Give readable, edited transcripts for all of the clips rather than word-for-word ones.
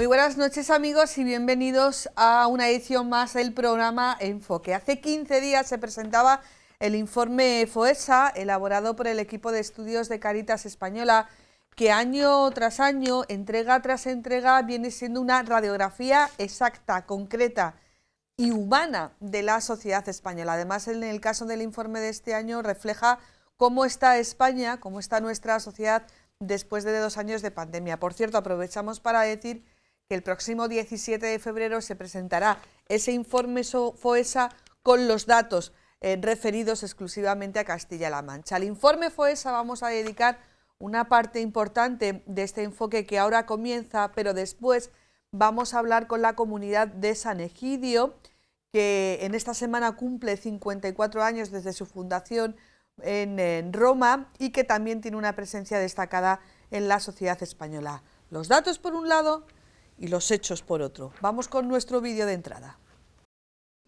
Muy buenas noches, amigos, y bienvenidos a una edición más del programa Enfoque. Hace 15 días se presentaba el informe FOESA, elaborado por el equipo de estudios de Cáritas Española, que año tras año, entrega tras entrega, viene siendo una radiografía exacta, concreta y humana de la sociedad española. Además, en el caso del informe de este año, refleja cómo está España, cómo está nuestra sociedad después de 2 años de pandemia. Por cierto, aprovechamos para decir que el próximo 17 de febrero se presentará ese informe FOESA con los datos referidos exclusivamente a Castilla-La Mancha. Al informe FOESA vamos a dedicar una parte importante de este enfoque que ahora comienza, pero después vamos a hablar con la comunidad de San Egidio, que en esta semana cumple 54 años desde su fundación en Roma y que también tiene una presencia destacada en la sociedad española. Los datos por un lado y los hechos por otro. Vamos con nuestro vídeo de entrada.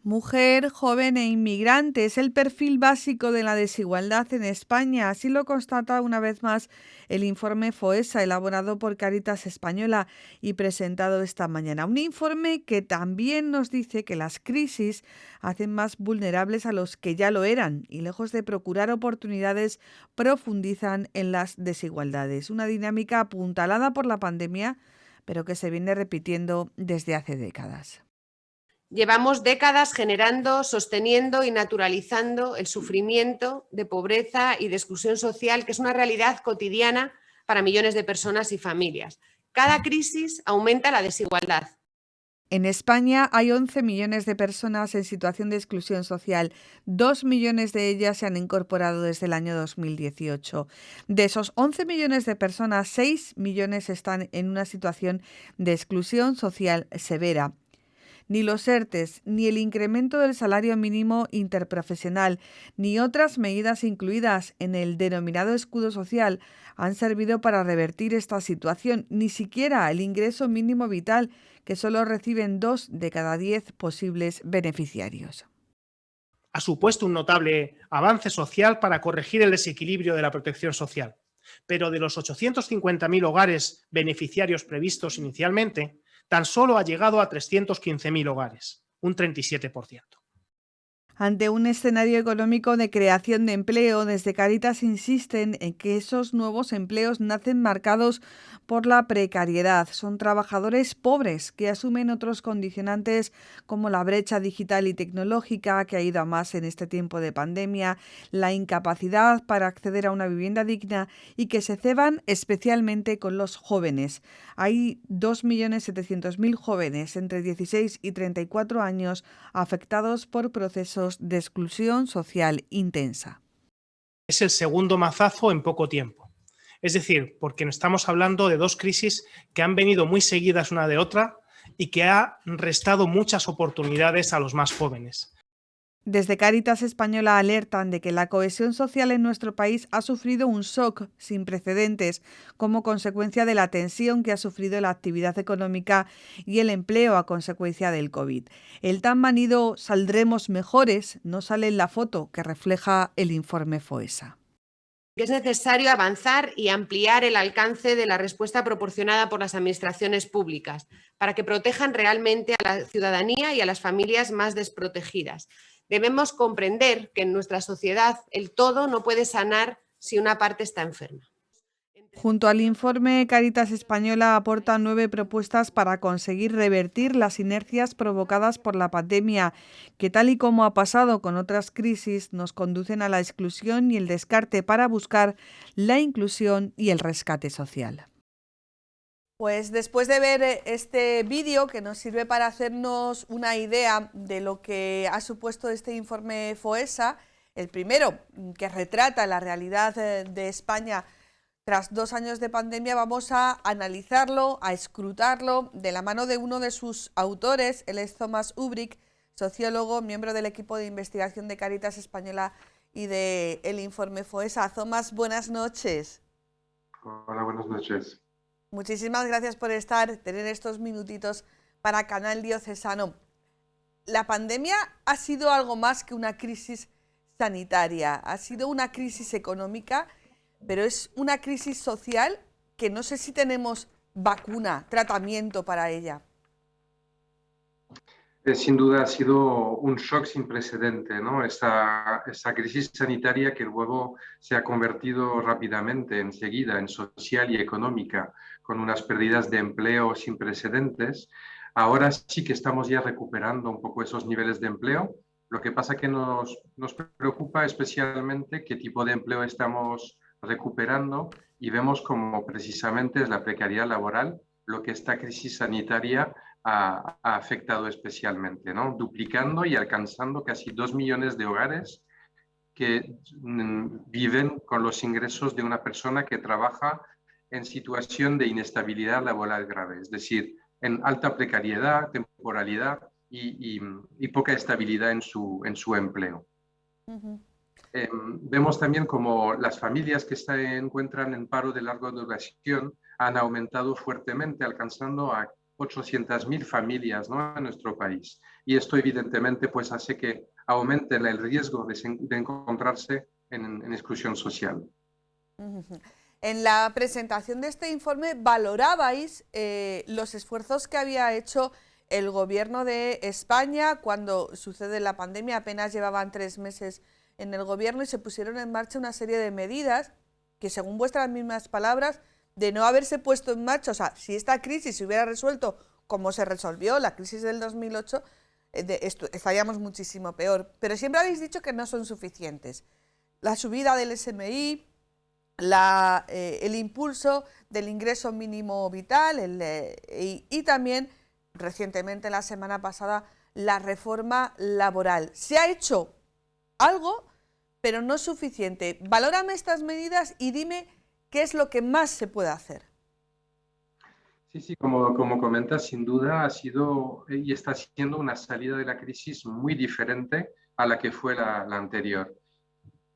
Mujer, joven e inmigrante es el perfil básico de la desigualdad en España. Así lo constata una vez más el informe FOESA, elaborado por Cáritas Española y presentado esta mañana. Un informe que también nos dice que las crisis hacen más vulnerables a los que ya lo eran y, lejos de procurar oportunidades, profundizan en las desigualdades. Una dinámica apuntalada por la pandemia, pero que se viene repitiendo desde hace décadas. Llevamos décadas generando, sosteniendo y naturalizando el sufrimiento de pobreza y de exclusión social, que es una realidad cotidiana para millones de personas y familias. Cada crisis aumenta la desigualdad. En España hay 11 millones de personas en situación de exclusión social. 2 millones de ellas se han incorporado desde el año 2018. De esos 11 millones de personas, 6 millones están en una situación de exclusión social severa. Ni los ERTEs, ni el incremento del salario mínimo interprofesional, ni otras medidas incluidas en el denominado escudo social han servido para revertir esta situación, ni siquiera el ingreso mínimo vital, que solo reciben 2 de cada 10 posibles beneficiarios. Ha supuesto un notable avance social para corregir el desequilibrio de la protección social. Pero de los 850.000 hogares beneficiarios previstos inicialmente, tan solo ha llegado a 315.000 hogares, un 37%. Ante un escenario económico de creación de empleo, desde Cáritas insisten en que esos nuevos empleos nacen marcados por la precariedad. Son trabajadores pobres que asumen otros condicionantes como la brecha digital y tecnológica, que ha ido a más en este tiempo de pandemia, la incapacidad para acceder a una vivienda digna y que se ceban especialmente con los jóvenes. Hay 2.700.000 jóvenes entre 16 y 34 años afectados por procesos de exclusión social intensa. Es el segundo mazazo en poco tiempo. Es decir, porque estamos hablando de 2 crisis que han venido muy seguidas una de otra y que ha restado muchas oportunidades a los más jóvenes. Desde Cáritas Española alertan de que la cohesión social en nuestro país ha sufrido un shock sin precedentes como consecuencia de la tensión que ha sufrido la actividad económica y el empleo a consecuencia del COVID. El tan manido "saldremos mejores" no sale en la foto que refleja el informe FOESA. Es necesario avanzar y ampliar el alcance de la respuesta proporcionada por las administraciones públicas para que protejan realmente a la ciudadanía y a las familias más desprotegidas. Debemos comprender que en nuestra sociedad el todo no puede sanar si una parte está enferma. Junto al informe, Cáritas Española aporta 9 propuestas para conseguir revertir las inercias provocadas por la pandemia, que, tal y como ha pasado con otras crisis, nos conducen a la exclusión y el descarte para buscar la inclusión y el rescate social. Pues después de ver este vídeo, que nos sirve para hacernos una idea de lo que ha supuesto este informe FOESA, el primero, que retrata la realidad de España tras 2 años de pandemia, vamos a analizarlo, a escrutarlo de la mano de uno de sus autores. Él es Thomas Ubrick, sociólogo, miembro del equipo de investigación de Cáritas Española y del informe FOESA. Thomas, buenas noches. Hola, buenas noches. Muchísimas gracias por tener estos minutitos para Canal Diocesano. La pandemia ha sido algo más que una crisis sanitaria, ha sido una crisis económica, pero es una crisis social que no sé si tenemos vacuna, tratamiento para ella? Sin duda ha sido un shock sin precedente, ¿no? Esta crisis sanitaria que luego se ha convertido rápidamente, enseguida, en social y económica, con unas pérdidas de empleo sin precedentes. Ahora sí que estamos ya recuperando un poco esos niveles de empleo. Lo que pasa que nos preocupa especialmente qué tipo de empleo estamos recuperando y vemos como precisamente es la precariedad laboral lo que esta crisis sanitaria ha afectado especialmente, ¿no? Duplicando y alcanzando casi 2 millones de hogares que viven con los ingresos de una persona que trabaja en situación de inestabilidad laboral grave, es decir, en alta precariedad, temporalidad y poca estabilidad en su empleo. Ujú. Vemos también como las familias que se encuentran en paro de larga duración han aumentado fuertemente, alcanzando a 800.000 familias, ¿no?, en nuestro país. Y esto evidentemente pues, hace que aumente el riesgo de encontrarse en exclusión social. Ujú. En la presentación de este informe valorabais los esfuerzos que había hecho el gobierno de España cuando sucede la pandemia. Apenas llevaban 3 meses en el gobierno y se pusieron en marcha una serie de medidas que, según vuestras mismas palabras, de no haberse puesto en marcha, o sea, si esta crisis se hubiera resuelto como se resolvió la crisis del 2008, estaríamos muchísimo peor. Pero siempre habéis dicho que no son suficientes. La subida del SMI, el impulso del ingreso mínimo vital y también, recientemente, la semana pasada, la reforma laboral. Se ha hecho algo, pero no suficiente. Valórame estas medidas y dime qué es lo que más se puede hacer. Sí, como comentas, sin duda ha sido y está siendo una salida de la crisis muy diferente a la que fue la anterior.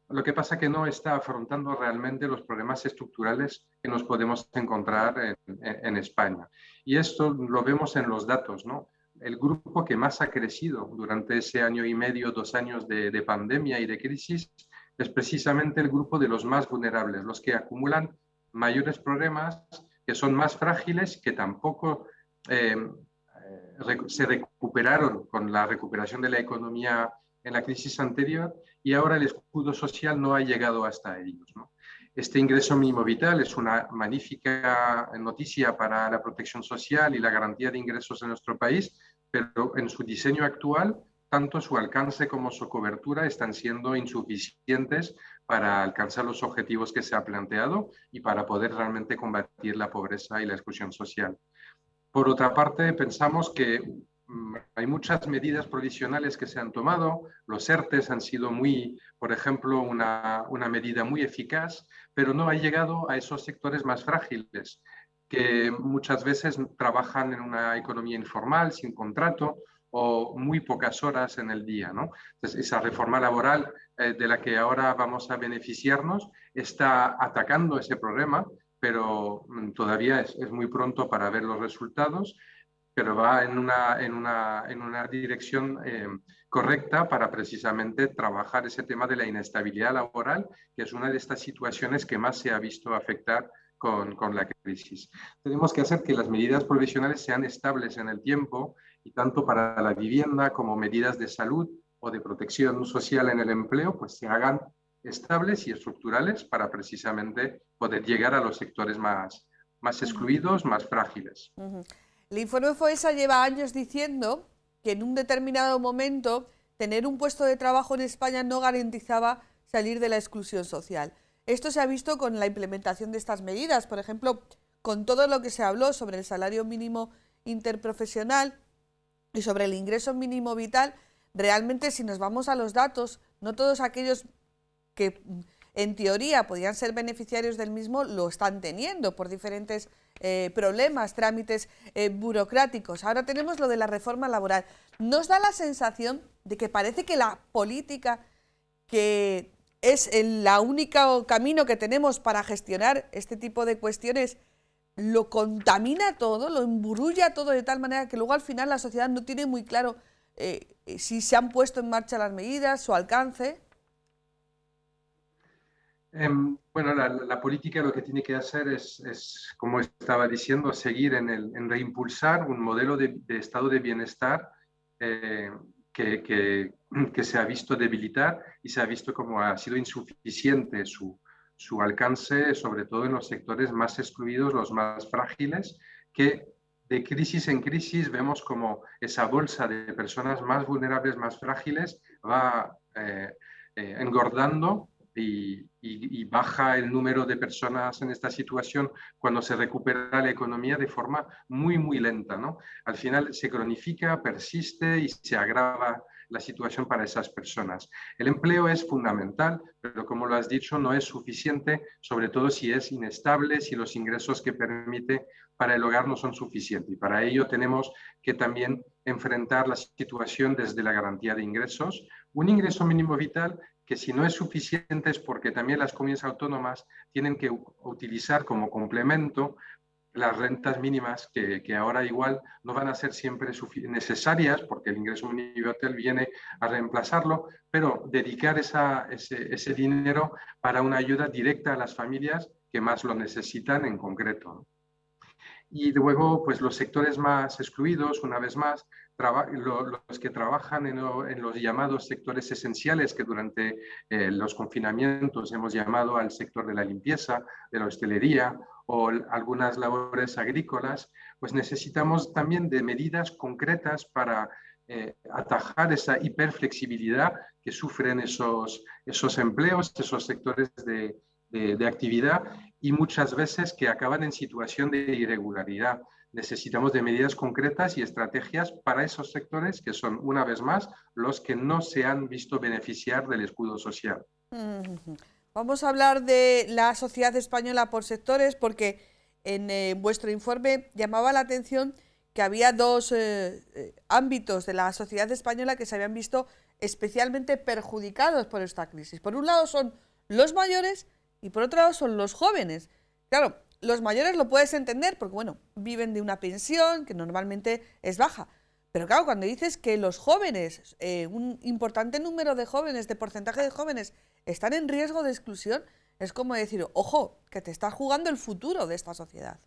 Lo que pasa es que no está afrontando realmente los problemas estructurales que nos podemos encontrar en España. Y esto lo vemos en los datos, ¿no? El grupo que más ha crecido durante ese año y medio, 2 años de pandemia y de crisis es precisamente el grupo de los más vulnerables, los que acumulan mayores problemas, que son más frágiles, que tampoco se recuperaron con la recuperación de la economía en la crisis anterior y ahora el escudo social no ha llegado hasta ellos, ¿no? Este ingreso mínimo vital es una magnífica noticia para la protección social y la garantía de ingresos en nuestro país, pero en su diseño actual, tanto su alcance como su cobertura están siendo insuficientes para alcanzar los objetivos que se ha planteado y para poder realmente combatir la pobreza y la exclusión social. Por otra parte, pensamos que hay muchas medidas provisionales que se han tomado. Los ERTEs han sido por ejemplo, una medida muy eficaz, pero no ha llegado a esos sectores más frágiles, que muchas veces trabajan en una economía informal, sin contrato, o muy pocas horas en el día, ¿no? Entonces, esa reforma laboral de la que ahora vamos a beneficiarnos está atacando ese problema, pero todavía es muy pronto para ver los resultados, pero va en una dirección correcta para precisamente trabajar ese tema de la inestabilidad laboral, que es una de estas situaciones que más se ha visto afectar con la crisis. Tenemos que hacer que las medidas provisionales sean estables en el tiempo y tanto para la vivienda como medidas de salud o de protección social en el empleo, pues se hagan estables y estructurales para precisamente poder llegar a los sectores más excluidos, más frágiles. El informe FOESA lleva años diciendo que en un determinado momento tener un puesto de trabajo en España no garantizaba salir de la exclusión social. Esto se ha visto con la implementación de estas medidas, por ejemplo, con todo lo que se habló sobre el salario mínimo interprofesional y sobre el ingreso mínimo vital. Realmente, si nos vamos a los datos, no todos aquellos que en teoría podían ser beneficiarios del mismo lo están teniendo por diferentes problemas, trámites burocráticos. Ahora tenemos lo de la reforma laboral. ¿Nos da la sensación de que parece que la política, que es el único camino que tenemos para gestionar este tipo de cuestiones, lo contamina todo, lo emburulla todo de tal manera que luego al final la sociedad no tiene muy claro si se han puesto en marcha las medidas, su alcance? Bueno, la política lo que tiene que hacer es, como estaba diciendo, seguir en reimpulsar un modelo de estado de bienestar eh, que se ha visto debilitar y se ha visto como ha sido insuficiente su alcance, sobre todo en los sectores más excluidos, los más frágiles, que de crisis en crisis vemos como esa bolsa de personas más vulnerables, más frágiles, va engordando y baja el número de personas en esta situación cuando se recupera la economía de forma muy, muy lenta, ¿no? Al final se cronifica, persiste y se agrava la situación para esas personas. El empleo es fundamental, pero como lo has dicho, no es suficiente, sobre todo si es inestable, si los ingresos que permite para el hogar no son suficientes. Y para ello tenemos que también enfrentar la situación desde la garantía de ingresos, un ingreso mínimo vital que si no es suficiente es porque también las comunidades autónomas tienen que utilizar como complemento las rentas mínimas que ahora igual no van a ser siempre necesarias porque el ingreso mínimo vital viene a reemplazarlo, pero dedicar ese dinero para una ayuda directa a las familias que más lo necesitan en concreto, ¿no? Y luego, pues los sectores más excluidos, una vez más, los que trabajan en los llamados sectores esenciales que durante los confinamientos hemos llamado al sector de la limpieza, de la hostelería o algunas labores agrícolas, pues necesitamos también de medidas concretas para atajar esa hiperflexibilidad que sufren esos empleos, esos sectores de actividad y muchas veces que acaban en situación de irregularidad. Necesitamos de medidas concretas y estrategias para esos sectores que son, una vez más, los que no se han visto beneficiar del escudo social. Vamos a hablar de la sociedad española por sectores porque en vuestro informe llamaba la atención que había dos ámbitos de la sociedad española que se habían visto especialmente perjudicados por esta crisis. Por un lado son los mayores y por otro lado son los jóvenes. Claro, los mayores lo puedes entender porque, bueno, viven de una pensión que normalmente es baja. Pero claro, cuando dices que los jóvenes, un importante número de jóvenes, de porcentaje de jóvenes, están en riesgo de exclusión, es como decir, ojo, que te estás jugando el futuro de esta sociedad.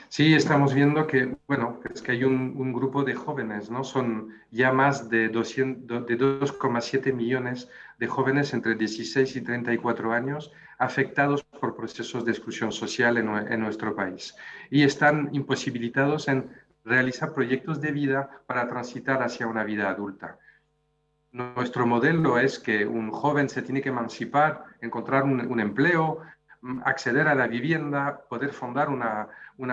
Sí, estamos viendo que, bueno, es que hay un grupo de jóvenes, ¿no? Son ya más de 2,7 millones de jóvenes entre 16 y 34 años afectados por procesos de exclusión social en nuestro país y están imposibilitados en realizar proyectos de vida para transitar hacia una vida adulta. Nuestro modelo es que un joven se tiene que emancipar, encontrar un empleo, acceder a la vivienda, poder fundar una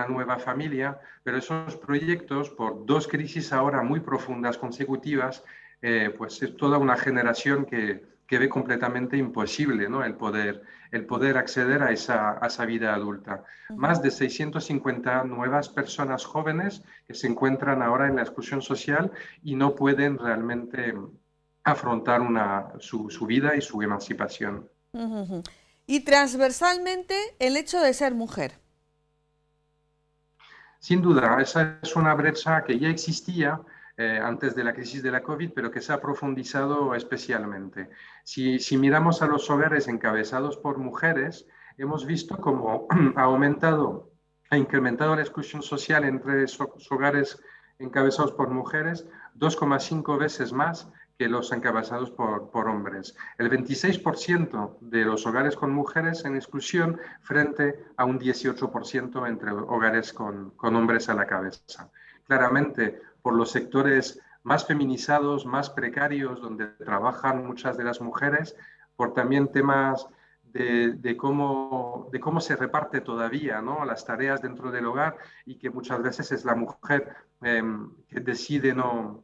nueva familia, pero esos proyectos, por dos crisis ahora muy profundas consecutivas, pues es toda una generación que ve completamente imposible, ¿no? el poder acceder a esa vida adulta. Más de 650 nuevas personas jóvenes que se encuentran ahora en la exclusión social y no pueden realmente afrontar su vida y su emancipación. Y transversalmente el hecho de ser mujer. Sin duda, esa es una brecha que ya existía antes de la crisis de la COVID, pero que se ha profundizado especialmente. Si miramos a los hogares encabezados por mujeres, hemos visto cómo ha incrementado la exclusión social entre esos hogares encabezados por mujeres 2,5 veces más que los encabezados por hombres. El 26% de los hogares con mujeres en exclusión frente a un 18% entre hogares con hombres a la cabeza. Claramente, por los sectores más feminizados, más precarios, donde trabajan muchas de las mujeres, por también temas de cómo se reparte todavía, ¿no?, las tareas dentro del hogar y que muchas veces es la mujer que decide no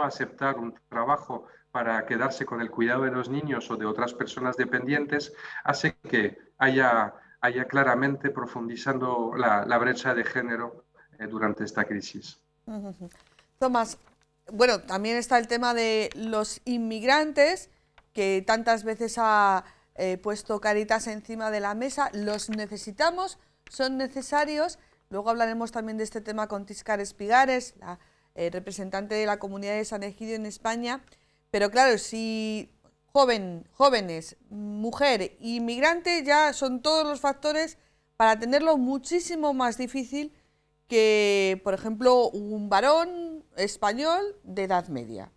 aceptar un trabajo para quedarse con el cuidado de los niños o de otras personas dependientes, hace que haya claramente profundizando la brecha de género durante esta crisis. Tomás, bueno, también está el tema de los inmigrantes, que tantas veces ha puesto Cáritas encima de la mesa. Los necesitamos, son necesarios. Luego hablaremos también de este tema con Tiscar Espigares, la representante de la comunidad de San Egidio en España. Pero claro, si jóvenes, mujer, inmigrante, ya son todos los factores para tenerlo muchísimo más difícil que, por ejemplo, un varón español de edad media.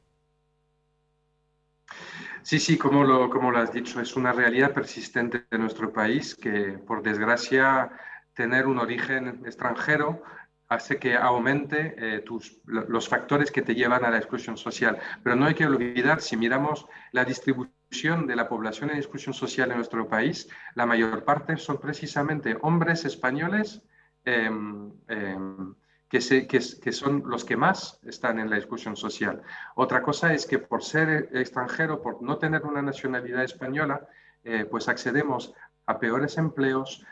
Sí, sí, como lo has dicho, es una realidad persistente de nuestro país que, por desgracia, tener un origen extranjero hace que aumente los factores que te llevan a la exclusión social. Pero no hay que olvidar, si miramos la distribución de la población en exclusión social en nuestro país, la mayor parte son precisamente hombres españoles eh, eh, que son los que más están en la exclusión social. Otra cosa es que por ser extranjero, por no tener una nacionalidad española, pues accedemos a peores empleos,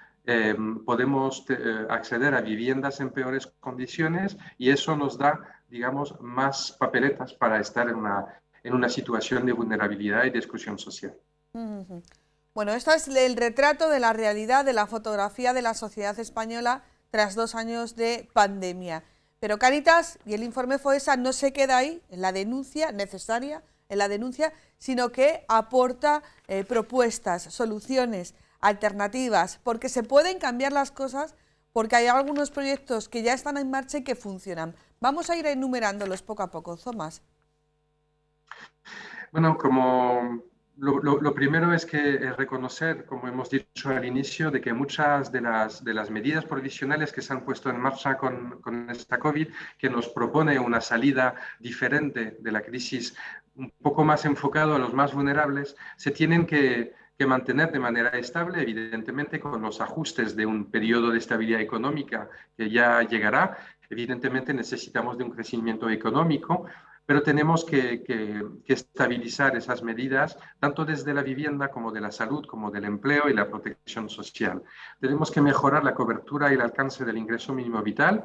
podemos acceder a viviendas en peores condiciones y eso nos da, digamos, más papeletas para estar en una situación de vulnerabilidad y de exclusión social. Bueno, este es el retrato de la realidad, de la fotografía de la sociedad española tras 2 años de pandemia. Pero Cáritas y el informe FOESA no se queda ahí, en la denuncia necesaria, en la denuncia, sino que aporta propuestas, soluciones, alternativas, porque se pueden cambiar las cosas, porque hay algunos proyectos que ya están en marcha y que funcionan. Vamos a ir enumerándolos poco a poco. Tomás. Bueno, lo primero es que reconocer, como hemos dicho al inicio, de que muchas de las medidas provisionales que se han puesto en marcha con esta COVID, que nos propone una salida diferente de la crisis, un poco más enfocado a los más vulnerables, se tienen que mantener de manera estable, evidentemente con los ajustes de un periodo de estabilidad económica que ya llegará. Evidentemente necesitamos de un crecimiento económico, pero tenemos que estabilizar esas medidas, tanto desde la vivienda como de la salud, como del empleo y la protección social. Tenemos que mejorar la cobertura y el alcance del ingreso mínimo vital,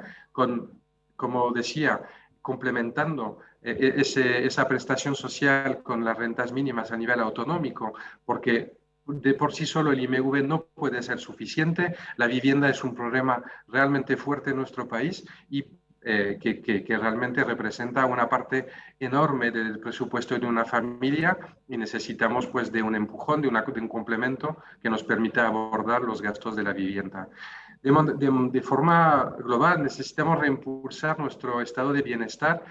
como decía, complementando esa prestación social con las rentas mínimas a nivel autonómico, porque de por sí solo el IMV no puede ser suficiente. La vivienda es un problema realmente fuerte en nuestro país y que realmente representa una parte enorme del presupuesto de una familia y necesitamos pues de un empujón, de un complemento que nos permita abordar los gastos de la vivienda. De forma global necesitamos reimpulsar nuestro estado de bienestar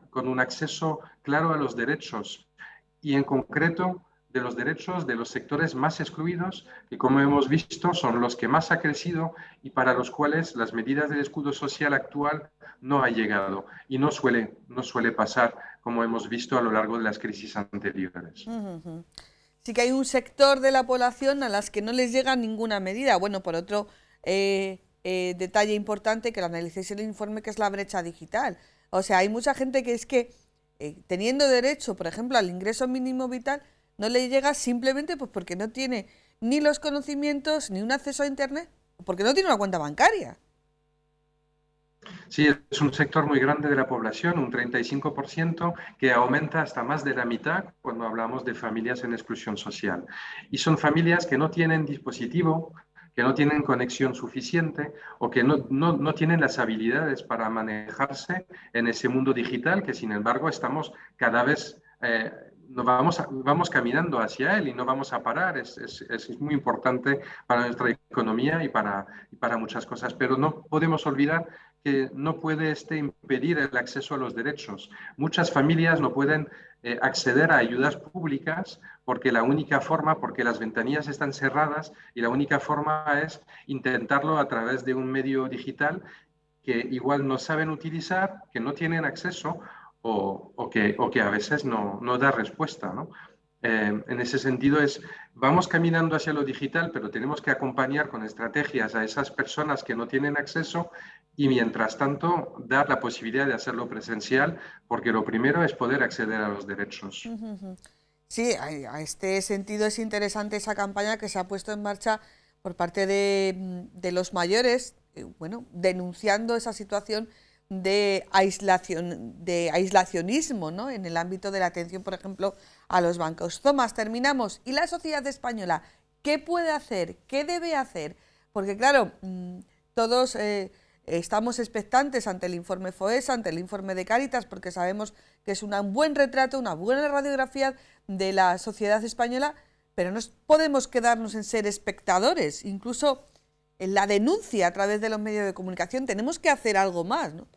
con un acceso claro a los derechos y en concreto de los derechos de los sectores más excluidos, que como hemos visto son los que más ha crecido y para los cuales las medidas del escudo social actual no ha llegado y no suele pasar como hemos visto a lo largo de las crisis anteriores. Sí que hay un sector de la población a las que no les llega ninguna medida. Bueno, por otro detalle importante que lo analicéis en el informe, que es la brecha digital. O sea, hay mucha gente que es que teniendo derecho, por ejemplo, al ingreso mínimo vital, no le llega simplemente pues porque no tiene ni los conocimientos ni un acceso a Internet, porque no tiene una cuenta bancaria. Sí, es un sector muy grande de la población, un 35%, que aumenta hasta más de la mitad cuando hablamos de familias en exclusión social. Y son familias que no tienen dispositivo, que no tienen conexión suficiente o que no tienen las habilidades para manejarse en ese mundo digital que, sin embargo, estamos cada vez... vamos caminando hacia él y no vamos a parar. Es muy importante para nuestra economía y para muchas cosas, pero no podemos olvidar que no puede impedir el acceso a los derechos. Muchas familias no pueden acceder a ayudas públicas porque porque las ventanillas están cerradas y la única forma es intentarlo a través de un medio digital que igual no saben utilizar, que no tienen acceso o que a veces no da respuesta, ¿no? En ese sentido vamos caminando hacia lo digital, pero tenemos que acompañar con estrategias a esas personas que no tienen acceso y mientras tanto dar la posibilidad de hacerlo presencial, porque lo primero es poder acceder a los derechos. Sí, a este sentido es interesante esa campaña que se ha puesto en marcha por parte de los mayores, bueno, denunciando esa situación de aislacionismo, ¿no?, en el ámbito de la atención, por ejemplo, a los bancos. Tomás, terminamos. ¿Y la sociedad española qué puede hacer? ¿Qué debe hacer? Porque, claro, todos estamos expectantes ante el informe FOESA, ante el informe de Cáritas, porque sabemos que es un buen retrato, una buena radiografía de la sociedad española, pero no podemos quedarnos en ser espectadores, incluso en la denuncia a través de los medios de comunicación tenemos que hacer algo más, ¿no?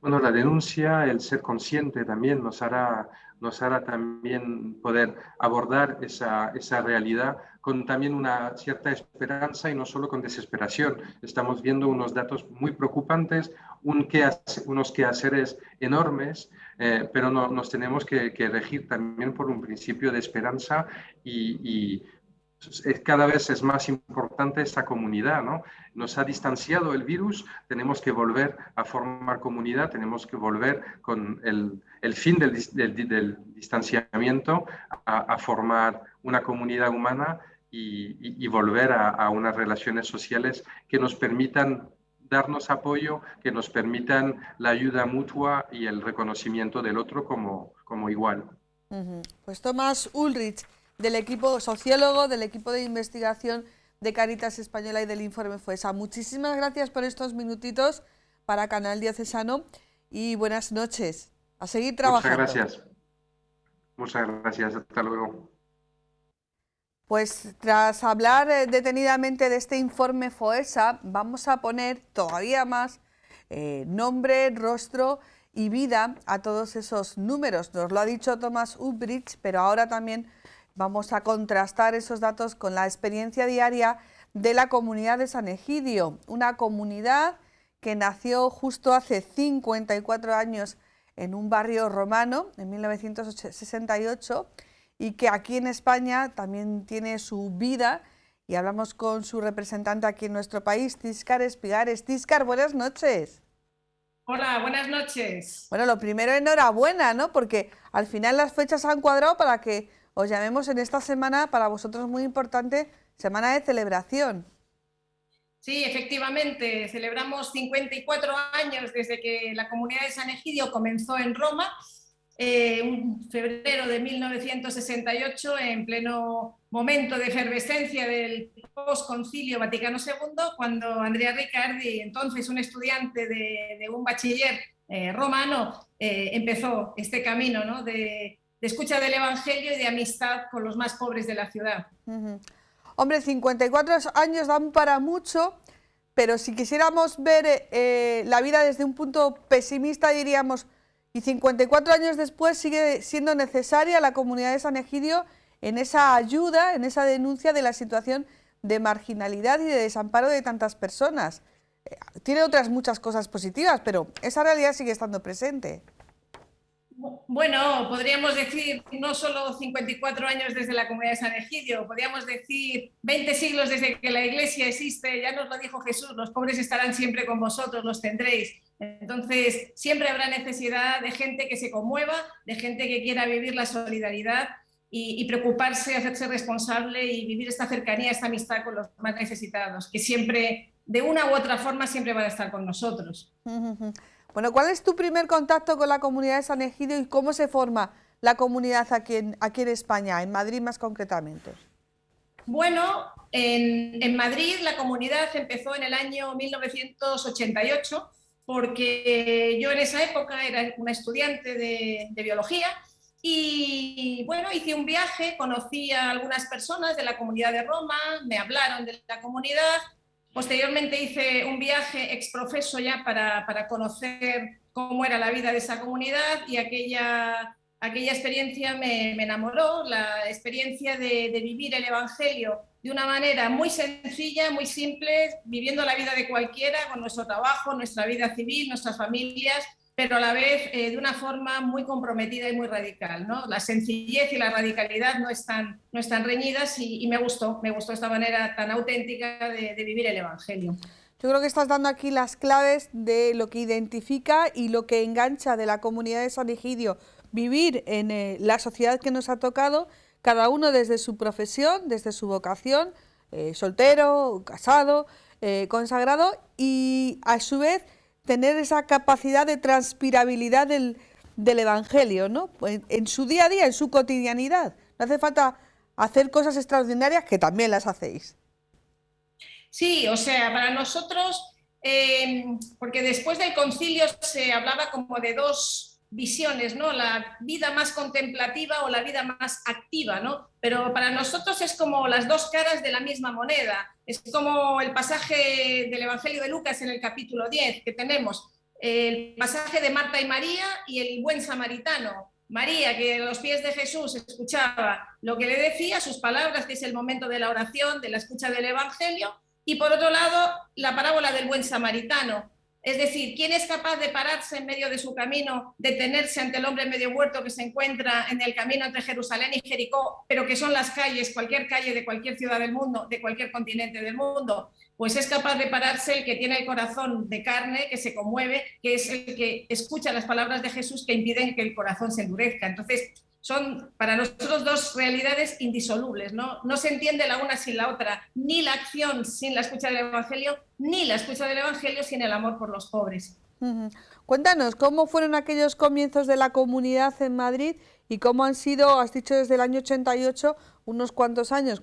Bueno, la denuncia, el ser consciente también nos hará también poder abordar esa realidad con también una cierta esperanza y no solo con desesperación. Estamos viendo unos datos muy preocupantes, unos quehaceres enormes, pero nos tenemos que regir también por un principio de esperanza y cada vez es más importante esta comunidad, ¿no? Nos ha distanciado el virus, tenemos que volver a formar comunidad, tenemos que volver con el fin del distanciamiento a formar una comunidad humana y volver a unas relaciones sociales que nos permitan darnos apoyo, que nos permitan la ayuda mutua y el reconocimiento del otro como igual. Pues Tomás Ulrich, del equipo sociólogo, del equipo de investigación de Cáritas Española y del informe FOESA. Muchísimas gracias por estos minutitos para Canal Diocesano y buenas noches. A seguir trabajando. Muchas gracias. Muchas gracias. Hasta luego. Pues tras hablar detenidamente de este informe FOESA, vamos a poner todavía más nombre, rostro y vida a todos esos números. Nos lo ha dicho Tomás Ulrich, pero ahora también vamos a contrastar esos datos con la experiencia diaria de la comunidad de San Egidio, una comunidad que nació justo hace 54 años en un barrio romano, en 1968, y que aquí en España también tiene su vida, y hablamos con su representante aquí en nuestro país, Tíscar Espigares. Tíscar, buenas noches. Hola, buenas noches. Bueno, lo primero, enhorabuena, ¿no? Porque al final las fechas han cuadrado para que os llamemos en esta semana, para vosotros muy importante, semana de celebración. Sí, efectivamente, celebramos 54 años desde que la comunidad de San Egidio comenzó en Roma, un febrero de 1968, en pleno momento de efervescencia del post-concilio Vaticano II, cuando Andrea Riccardi, entonces un estudiante de un bachiller romano, empezó este camino, ¿no?, de escucha del Evangelio y de amistad con los más pobres de la ciudad. Hombre, 54 años dan para mucho, pero si quisiéramos ver la vida desde un punto pesimista, diríamos, y 54 años después sigue siendo necesaria la comunidad de San Egidio en esa ayuda, en esa denuncia de la situación de marginalidad y de desamparo de tantas personas. Tiene otras muchas cosas positivas, pero esa realidad sigue estando presente. Bueno, podríamos decir no solo 54 años desde la comunidad de San Egidio, podríamos decir 20 siglos desde que la Iglesia existe. Ya nos lo dijo Jesús, los pobres estarán siempre con vosotros, los tendréis. Entonces, siempre habrá necesidad de gente que se conmueva, de gente que quiera vivir la solidaridad y preocuparse, hacerse responsable y vivir esta cercanía, esta amistad con los más necesitados, que siempre, de una u otra forma, siempre van a estar con nosotros. Bueno, ¿cuál es tu primer contacto con la comunidad de San Egidio y cómo se forma la comunidad aquí en España, en Madrid más concretamente? Bueno, en Madrid la comunidad empezó en el año 1988, porque yo en esa época era una estudiante de biología y bueno, hice un viaje, conocí a algunas personas de la comunidad de Roma, me hablaron de la comunidad. Posteriormente hice un viaje ex professo ya para conocer cómo era la vida de esa comunidad y aquella experiencia me enamoró, la experiencia de vivir el Evangelio de una manera muy sencilla, muy simple, viviendo la vida de cualquiera, con nuestro trabajo, nuestra vida civil, nuestras familias, pero a la vez de una forma muy comprometida y muy radical, ¿no? La sencillez y la radicalidad no están reñidas y me gustó esta manera tan auténtica de vivir el Evangelio. Yo creo que estás dando aquí las claves de lo que identifica y lo que engancha de la comunidad de San Egidio. Vivir en la sociedad que nos ha tocado, cada uno desde su profesión, desde su vocación, soltero, casado, consagrado, y a su vez tener esa capacidad de transpirabilidad del Evangelio, ¿no? En su día a día, en su cotidianidad. No hace falta hacer cosas extraordinarias, que también las hacéis. Sí, o sea, para nosotros porque después del concilio se hablaba como de dos visiones, ¿no? La vida más contemplativa o la vida más activa, ¿no? Pero para nosotros es como las dos caras de la misma moneda. Es como el pasaje del Evangelio de Lucas en el capítulo 10, que tenemos el pasaje de Marta y María y el buen samaritano. María, que a los pies de Jesús escuchaba lo que le decía, sus palabras, que es el momento de la oración, de la escucha del Evangelio, y por otro lado, la parábola del buen samaritano. Es decir, ¿quién es capaz de pararse en medio de su camino, detenerse ante el hombre medio muerto que se encuentra en el camino entre Jerusalén y Jericó, pero que son las calles, cualquier calle de cualquier ciudad del mundo, de cualquier continente del mundo? Pues es capaz de pararse el que tiene el corazón de carne, que se conmueve, que es el que escucha las palabras de Jesús que impiden que el corazón se endurezca. Entonces, son para nosotros dos realidades indisolubles, ¿no? No se entiende la una sin la otra, ni la acción sin la escucha del Evangelio, ni la escucha del Evangelio sin el amor por los pobres. Cuéntanos, ¿cómo fueron aquellos comienzos de la comunidad en Madrid y cómo han sido, has dicho desde el año 88, unos cuantos años?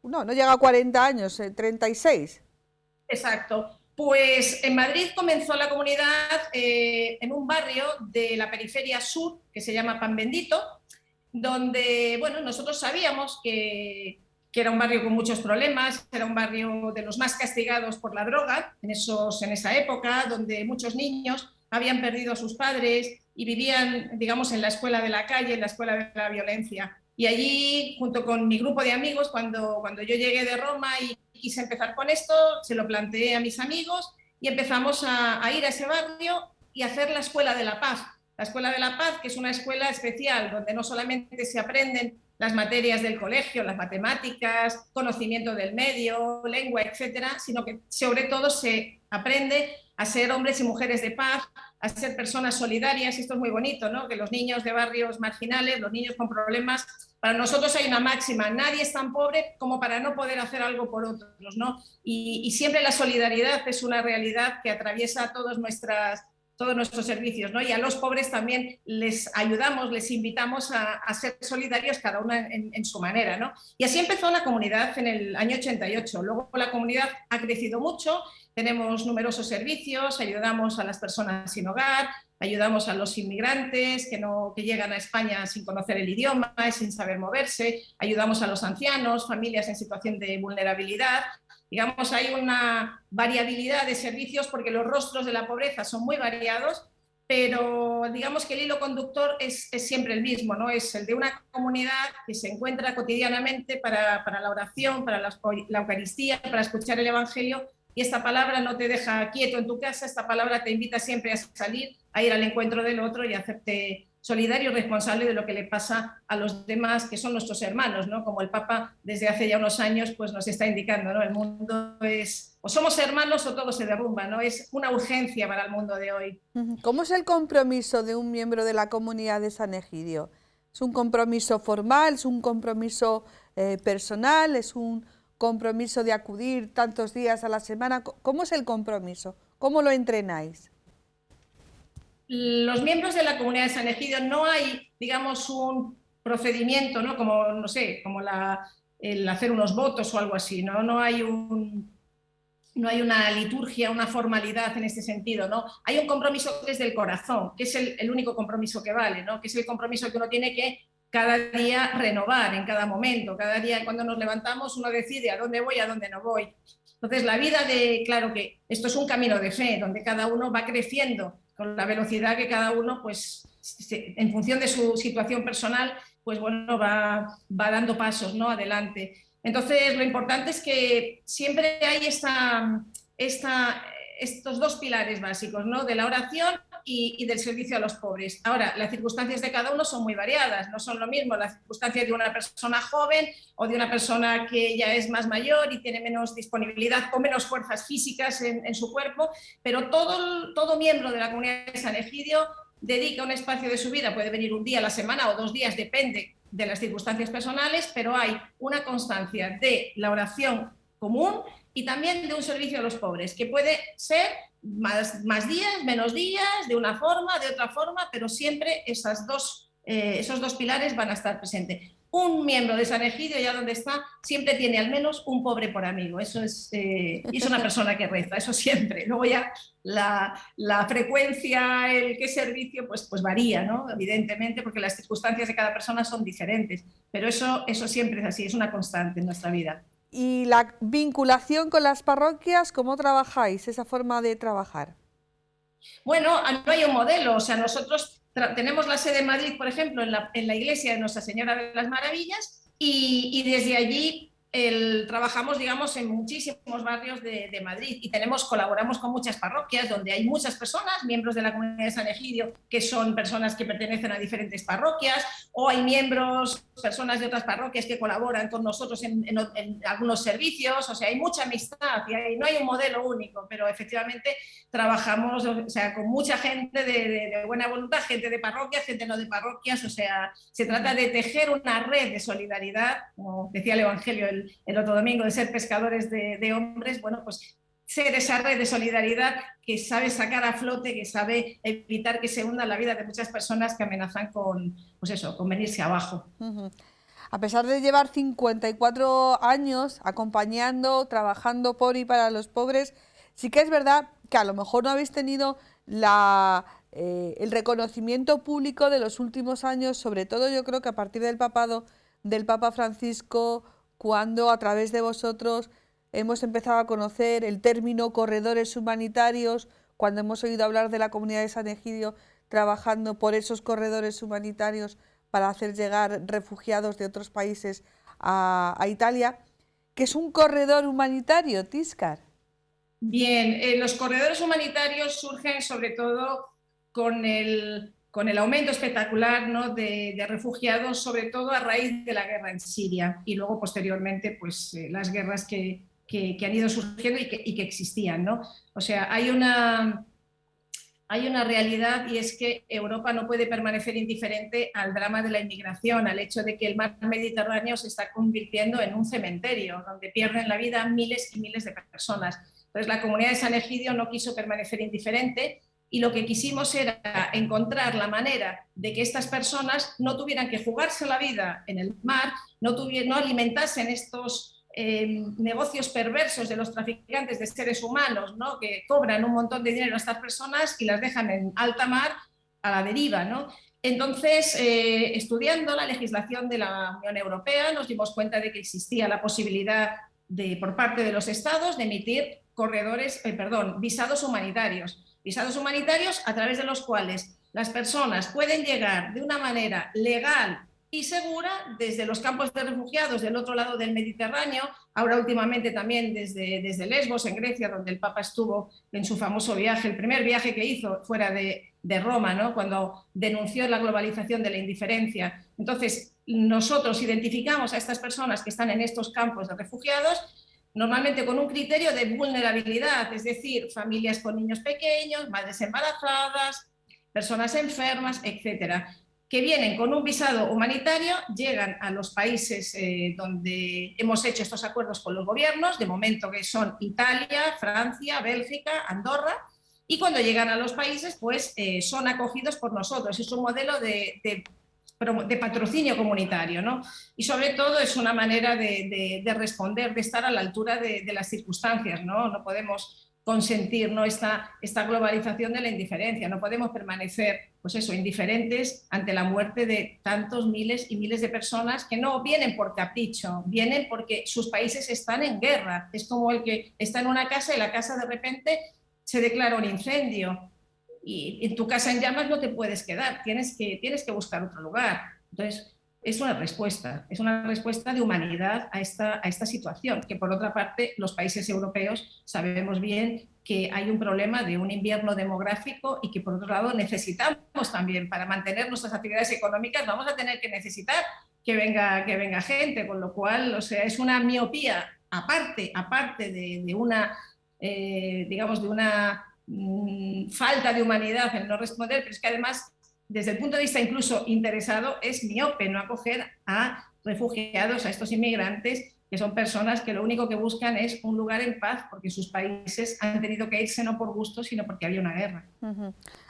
No llega a 40 años, 36. Exacto. Pues en Madrid comenzó la comunidad en un barrio de la periferia sur que se llama Pan Bendito, donde, bueno, nosotros sabíamos que era un barrio con muchos problemas, era un barrio de los más castigados por la droga en esa época, donde muchos niños habían perdido a sus padres y vivían, digamos, en la escuela de la calle, en la escuela de la violencia. Y allí, junto con mi grupo de amigos, cuando yo llegué de Roma y quise empezar con esto, se lo planteé a mis amigos y empezamos a ir a ese barrio y a hacer la Escuela de la Paz. La Escuela de la Paz, que es una escuela especial donde no solamente se aprenden las materias del colegio, las matemáticas, conocimiento del medio, lengua, etcétera, sino que sobre todo se aprende a ser hombres y mujeres de paz, a ser personas solidarias. Esto es muy bonito, ¿no? Que los niños de barrios marginales, los niños con problemas, para nosotros hay una máxima: nadie es tan pobre como para no poder hacer algo por otros, ¿no? Y siempre la solidaridad es una realidad que atraviesa todos nuestros servicios, ¿no? Y a los pobres también les ayudamos, les invitamos a ser solidarios, cada uno en su manera, ¿no? Y así empezó la comunidad en el año 88. Luego la comunidad ha crecido mucho, tenemos numerosos servicios, ayudamos a las personas sin hogar, ayudamos a los inmigrantes que llegan a España sin conocer el idioma y sin saber moverse, ayudamos a los ancianos, familias en situación de vulnerabilidad. Digamos, hay una variabilidad de servicios porque los rostros de la pobreza son muy variados, pero digamos que el hilo conductor es siempre el mismo, ¿no? Es el de una comunidad que se encuentra cotidianamente para la oración, para la Eucaristía, para escuchar el Evangelio, y esta palabra no te deja quieto en tu casa, esta palabra te invita siempre a salir, a ir al encuentro del otro y a hacerte solidario y responsable de lo que le pasa a los demás, que son nuestros hermanos, ¿no? Como el Papa desde hace ya unos años pues nos está indicando, ¿no? El mundo es, o somos hermanos o todo se derrumba, ¿no? Es una urgencia para el mundo de hoy. ¿Cómo es el compromiso de un miembro de la comunidad de San Egidio? ¿Es un compromiso formal? ¿Es un compromiso personal? ¿Es un compromiso de acudir tantos días a la semana? ¿Cómo es el compromiso? ¿Cómo lo entrenáis? Los miembros de la comunidad de San Egidio no hay, digamos, un procedimiento, ¿no? Como, no sé, como el hacer unos votos o algo así, ¿no? No hay una liturgia, una formalidad en este sentido, ¿no? Hay un compromiso que es del corazón, que es el único compromiso que vale, ¿no? Que es el compromiso que uno tiene que cada día renovar, en cada momento. Cada día cuando nos levantamos uno decide a dónde voy, a dónde no voy. Entonces la vida claro que esto es un camino de fe, donde cada uno va creciendo con la velocidad que cada uno, pues, en función de su situación personal, pues bueno, va dando pasos, ¿no? Adelante. Entonces, lo importante es que siempre hay estos dos pilares básicos, ¿no? De la oración y del servicio a los pobres. Ahora, las circunstancias de cada uno son muy variadas, no son lo mismo las circunstancias de una persona joven o de una persona que ya es más mayor y tiene menos disponibilidad o menos fuerzas físicas en su cuerpo, pero todo miembro de la comunidad de San Egidio dedica un espacio de su vida, puede venir un día a la semana o 2 días, depende de las circunstancias personales, pero hay una constancia de la oración común y también de un servicio a los pobres, que puede ser más días, menos días, de una forma, de otra forma, pero siempre esos dos pilares van a estar presentes. un miembro de San Egidio, ya donde está, siempre tiene al menos un pobre por amigo. Eso es, y es una persona que reza, eso siempre. Luego ya la frecuencia, el qué servicio, pues varía, ¿no? Evidentemente, porque las circunstancias de cada persona son diferentes. Pero eso siempre es así, es una constante en nuestra vida. ¿Y la vinculación con las parroquias, cómo trabajáis, esa forma de trabajar? Bueno, no hay un modelo, o sea, nosotros tenemos la sede en Madrid, por ejemplo, en la iglesia de Nuestra Señora de las Maravillas, y desde allí trabajamos, digamos, en muchísimos barrios de Madrid y colaboramos con muchas parroquias donde hay muchas personas, miembros de la comunidad de San Egidio, que son personas que pertenecen a diferentes parroquias, o hay personas de otras parroquias que colaboran con nosotros en algunos servicios. O sea, hay mucha amistad y no hay un modelo único, pero efectivamente trabajamos, o sea, con mucha gente de buena voluntad, gente de parroquias, gente no de parroquias. O sea, se trata de tejer una red de solidaridad, como decía el Evangelio el otro domingo, de ser pescadores de hombres. Bueno, pues ser esa red de solidaridad que sabe sacar a flote, que sabe evitar que se hunda la vida de muchas personas que amenazan con venirse abajo. A pesar de llevar 54 años acompañando, trabajando por y para los pobres, sí que es verdad que a lo mejor no habéis tenido el reconocimiento público de los últimos años, sobre todo yo creo que a partir del papado del Papa Francisco, cuando a través de vosotros hemos empezado a conocer el término corredores humanitarios, cuando hemos oído hablar de la comunidad de San Egidio trabajando por esos corredores humanitarios para hacer llegar refugiados de otros países a Italia. ¿Qué es un corredor humanitario, Tíscar? Bien, los corredores humanitarios surgen sobre todo con el aumento espectacular, ¿no?, de refugiados, sobre todo a raíz de la guerra en Siria y luego posteriormente pues, las guerras que han ido surgiendo y que existían, ¿no? O sea, hay una realidad, y es que Europa no puede permanecer indiferente al drama de la inmigración, al hecho de que el mar Mediterráneo se está convirtiendo en un cementerio donde pierden la vida miles y miles de personas. Entonces, la comunidad de San Egidio no quiso permanecer indiferente y lo que quisimos era encontrar la manera de que estas personas no tuvieran que jugarse la vida en el mar, no alimentasen estos negocios perversos de los traficantes de seres humanos, ¿no?, que cobran un montón de dinero a estas personas y las dejan en alta mar a la deriva, ¿no? Entonces, estudiando la legislación de la Unión Europea, nos dimos cuenta de que existía la posibilidad por parte de los estados de emitir visados humanitarios a través de los cuales las personas pueden llegar de una manera legal y segura desde los campos de refugiados del otro lado del Mediterráneo, ahora últimamente también desde Lesbos, en Grecia, donde el Papa estuvo en su famoso viaje, el primer viaje que hizo fuera de Roma, ¿no?, cuando denunció la globalización de la indiferencia. Entonces, nosotros identificamos a estas personas que están en estos campos de refugiados normalmente con un criterio de vulnerabilidad, es decir, familias con niños pequeños, madres embarazadas, personas enfermas, etcétera, que vienen con un visado humanitario, llegan a los países donde hemos hecho estos acuerdos con los gobiernos, de momento que son Italia, Francia, Bélgica, Andorra, y cuando llegan a los países pues son acogidos por nosotros. Es un modelo de patrocinio comunitario, ¿no? Y sobre todo es una manera de responder, de estar a la altura de las circunstancias, ¿no? No podemos consentir, ¿no?, esta globalización de la indiferencia, no podemos permanecer pues eso, indiferentes ante la muerte de tantos miles y miles de personas que no vienen por capricho, vienen porque sus países están en guerra. Es como el que está en una casa y la casa de repente se declara un incendio y en tu casa en llamas no te puedes quedar, tienes que buscar otro lugar. Entonces, es una respuesta de humanidad a esta situación, que por otra parte los países europeos sabemos bien que hay un problema de un invierno demográfico y que por otro lado necesitamos también, para mantener nuestras actividades económicas, vamos a tener que necesitar que venga gente, con lo cual, o sea, es una miopía aparte de una, digamos, de una falta de humanidad en no responder, pero es que además desde el punto de vista incluso interesado, es miope no acoger a refugiados, a estos inmigrantes, que son personas que lo único que buscan es un lugar en paz, porque sus países han tenido que irse no por gusto, sino porque había una guerra.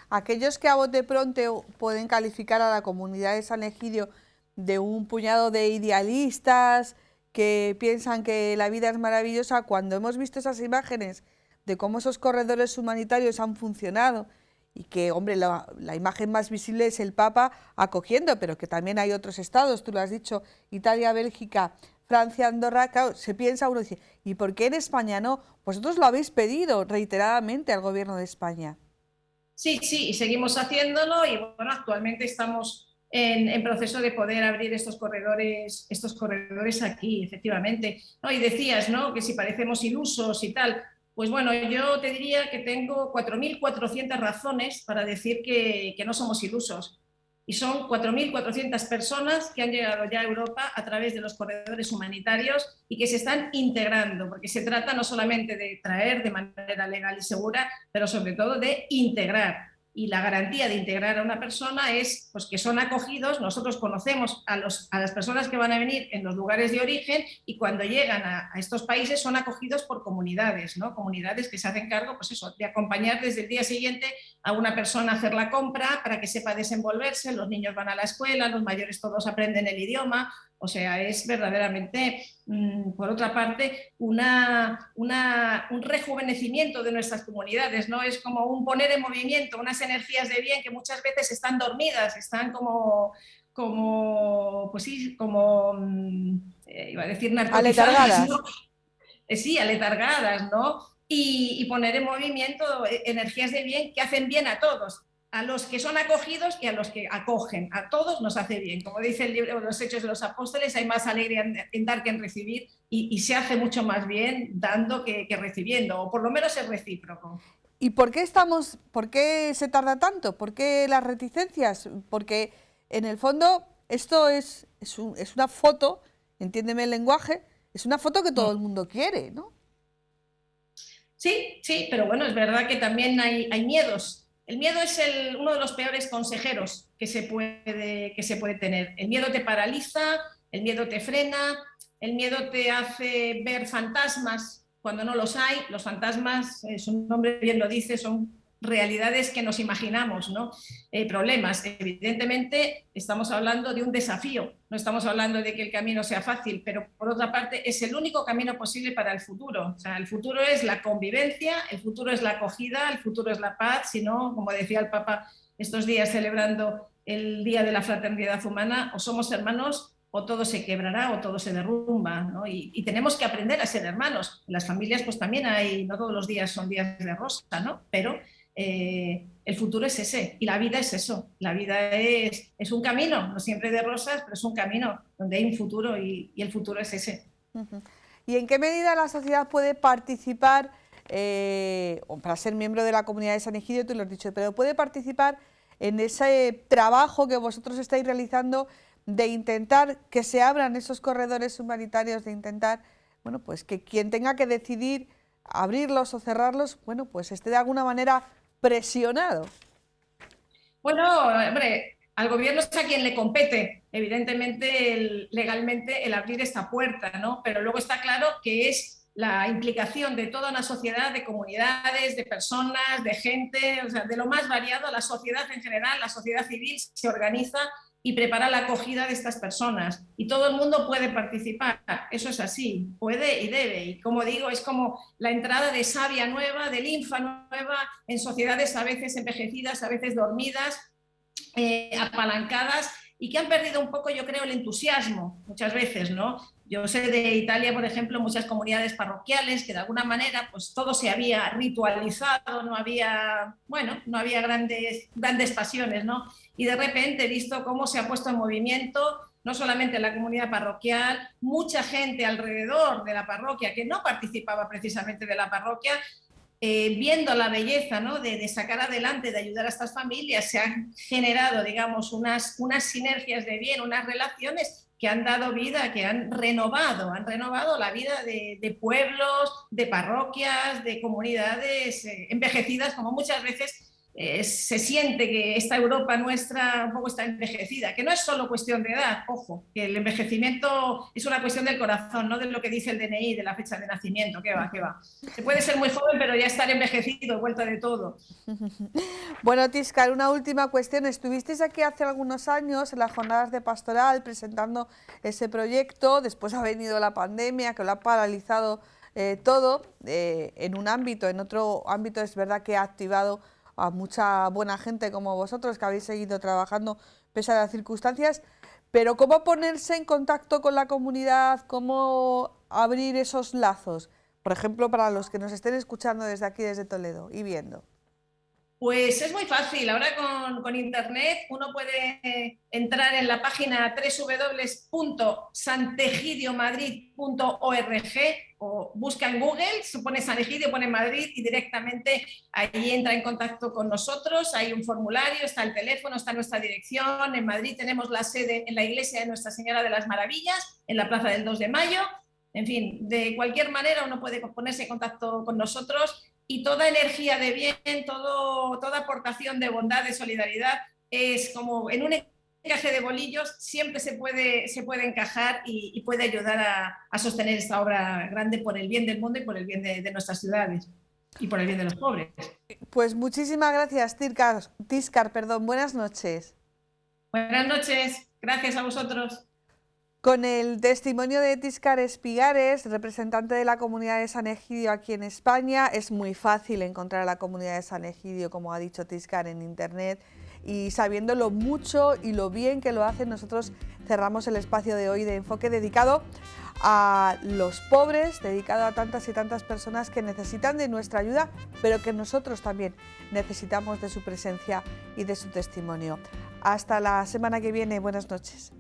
Aquellos que a bote pronto pueden calificar a la comunidad de San Egidio de un puñado de idealistas que piensan que la vida es maravillosa, cuando hemos visto esas imágenes de cómo esos corredores humanitarios han funcionado y que, hombre, la imagen más visible es el Papa acogiendo, pero que también hay otros estados, tú lo has dicho, Italia, Bélgica, Francia, Andorra, claro, se piensa uno, dice, ¿y por qué en España no? Vosotros lo habéis pedido reiteradamente al Gobierno de España. Sí, sí, y seguimos haciéndolo y bueno, actualmente estamos en proceso de poder abrir estos corredores aquí, efectivamente. ¿No? Y decías, ¿no?, que si parecemos ilusos y tal. Pues bueno, yo te diría que tengo 4.400 razones para decir que no somos ilusos. Y son 4.400 personas que han llegado ya a Europa a través de los corredores humanitarios y que se están integrando, porque se trata no solamente de traer de manera legal y segura, pero sobre todo de integrar. Y la garantía de integrar a una persona es pues, que son acogidos. Nosotros conocemos a las personas que van a venir en los lugares de origen y cuando llegan a estos países son acogidos por comunidades, ¿no? Comunidades que se hacen cargo, pues eso, de acompañar desde el día siguiente a una persona a hacer la compra para que sepa desenvolverse. Los niños van a la escuela, los mayores todos aprenden el idioma. O sea, es verdaderamente, por otra parte, un rejuvenecimiento de nuestras comunidades, ¿no? Es como un poner en movimiento unas energías de bien que muchas veces están dormidas, están pues sí, iba a decir narcotizadas, ¿no? Sí, aletargadas, ¿no? Y poner en movimiento energías de bien que hacen bien a todos. A los que son acogidos y a los que acogen. A todos nos hace bien. Como dice el libro de los Hechos de los Apóstoles, hay más alegría en dar que en recibir y se hace mucho más bien dando que recibiendo, o por lo menos es recíproco. ¿Y por qué se tarda tanto? ¿Por qué las reticencias? Porque en el fondo esto es una foto, entiéndeme el lenguaje, es una foto que todo el mundo quiere, ¿no? Sí, sí, pero bueno, es verdad que también hay miedos. El miedo es uno de los peores consejeros que se puede tener. El miedo te paraliza, el miedo te frena, el miedo te hace ver fantasmas cuando no los hay. Los fantasmas, su nombre bien lo dice, son realidades que nos imaginamos, ¿no? Problemas. Evidentemente estamos hablando de un desafío, no estamos hablando de que el camino sea fácil, pero por otra parte es el único camino posible para el futuro. O sea, el futuro es la convivencia, el futuro es la acogida, el futuro es la paz, si no, como decía el Papa estos días celebrando el Día de la Fraternidad Humana, o somos hermanos o todo se quebrará o todo se derrumba, ¿no? Y tenemos que aprender a ser hermanos. En las familias pues también no todos los días son días de rosa, ¿no? Pero el futuro es ese y la vida es eso. La vida es un camino, no siempre de rosas, pero es un camino donde hay un futuro y el futuro es ese. ¿Y en qué medida la sociedad puede participar, para ser miembro de la comunidad de San Egidio, tú lo has dicho, pero puede participar en ese trabajo que vosotros estáis realizando de intentar que se abran esos corredores humanitarios, de intentar, bueno, pues que quien tenga que decidir abrirlos o cerrarlos, bueno, pues esté de alguna manera presionado? Bueno, hombre, al gobierno es a quien le compete, evidentemente, legalmente el abrir esta puerta, ¿no? Pero luego está claro que es la implicación de toda una sociedad, de comunidades, de personas, de gente, o sea, de lo más variado. La sociedad en general, la sociedad civil se organiza y prepara la acogida de estas personas. Y todo el mundo puede participar, eso es así, puede y debe. Y como digo, es como la entrada de savia nueva, de linfa nueva, en sociedades a veces envejecidas, a veces dormidas, apalancadas, y que han perdido un poco, yo creo, el entusiasmo muchas veces, ¿no? Yo sé de Italia, por ejemplo, muchas comunidades parroquiales que de alguna manera pues todo se había ritualizado, no había grandes pasiones, ¿no? Y de repente he visto cómo se ha puesto en movimiento no solamente la comunidad parroquial, mucha gente alrededor de la parroquia que no participaba precisamente de la parroquia, viendo la belleza, ¿no?, de sacar adelante, de ayudar a estas familias. Se han generado, digamos, unas sinergias de bien, unas relaciones que han dado vida, que han renovado la vida de pueblos, de parroquias, de comunidades envejecidas, como muchas veces se siente que esta Europa nuestra un poco está envejecida, que no es solo cuestión de edad, ojo, que el envejecimiento es una cuestión del corazón, no de lo que dice el DNI, de la fecha de nacimiento, que va, que va. Se puede ser muy joven, pero ya estar envejecido, vuelta de todo. Bueno, Tíscar, una última cuestión. Estuvisteis aquí hace algunos años en las jornadas de pastoral presentando ese proyecto, después ha venido la pandemia que lo ha paralizado todo en un ámbito, en otro ámbito es verdad que ha activado a mucha buena gente como vosotros que habéis seguido trabajando pese a las circunstancias, pero ¿cómo ponerse en contacto con la comunidad? ¿Cómo abrir esos lazos? Por ejemplo, para los que nos estén escuchando desde aquí, desde Toledo y viendo. Pues es muy fácil, ahora con internet uno puede entrar en la página www.sant'egidiomadrid.org o busca en Google, pone San Egidio, pone Madrid y directamente ahí entra en contacto con nosotros, hay un formulario, está el teléfono, está nuestra dirección. En Madrid tenemos la sede en la iglesia de Nuestra Señora de las Maravillas, en la plaza del 2 de Mayo. En fin, de cualquier manera uno puede ponerse en contacto con nosotros. Y toda energía de bien, toda aportación de bondad, de solidaridad, es como en un encaje de bolillos, siempre se puede encajar y puede ayudar a sostener esta obra grande por el bien del mundo y por el bien de nuestras ciudades y por el bien de los pobres. Pues muchísimas gracias, Tíscar, buenas noches. Buenas noches, gracias a vosotros. Con el testimonio de Tíscar Espigares, representante de la comunidad de San Egidio aquí en España, es muy fácil encontrar a la comunidad de San Egidio, como ha dicho Tíscar, en internet, y sabiendo lo mucho y lo bien que lo hacen, nosotros cerramos el espacio de hoy de enfoque dedicado a los pobres, dedicado a tantas y tantas personas que necesitan de nuestra ayuda, pero que nosotros también necesitamos de su presencia y de su testimonio. Hasta la semana que viene, buenas noches.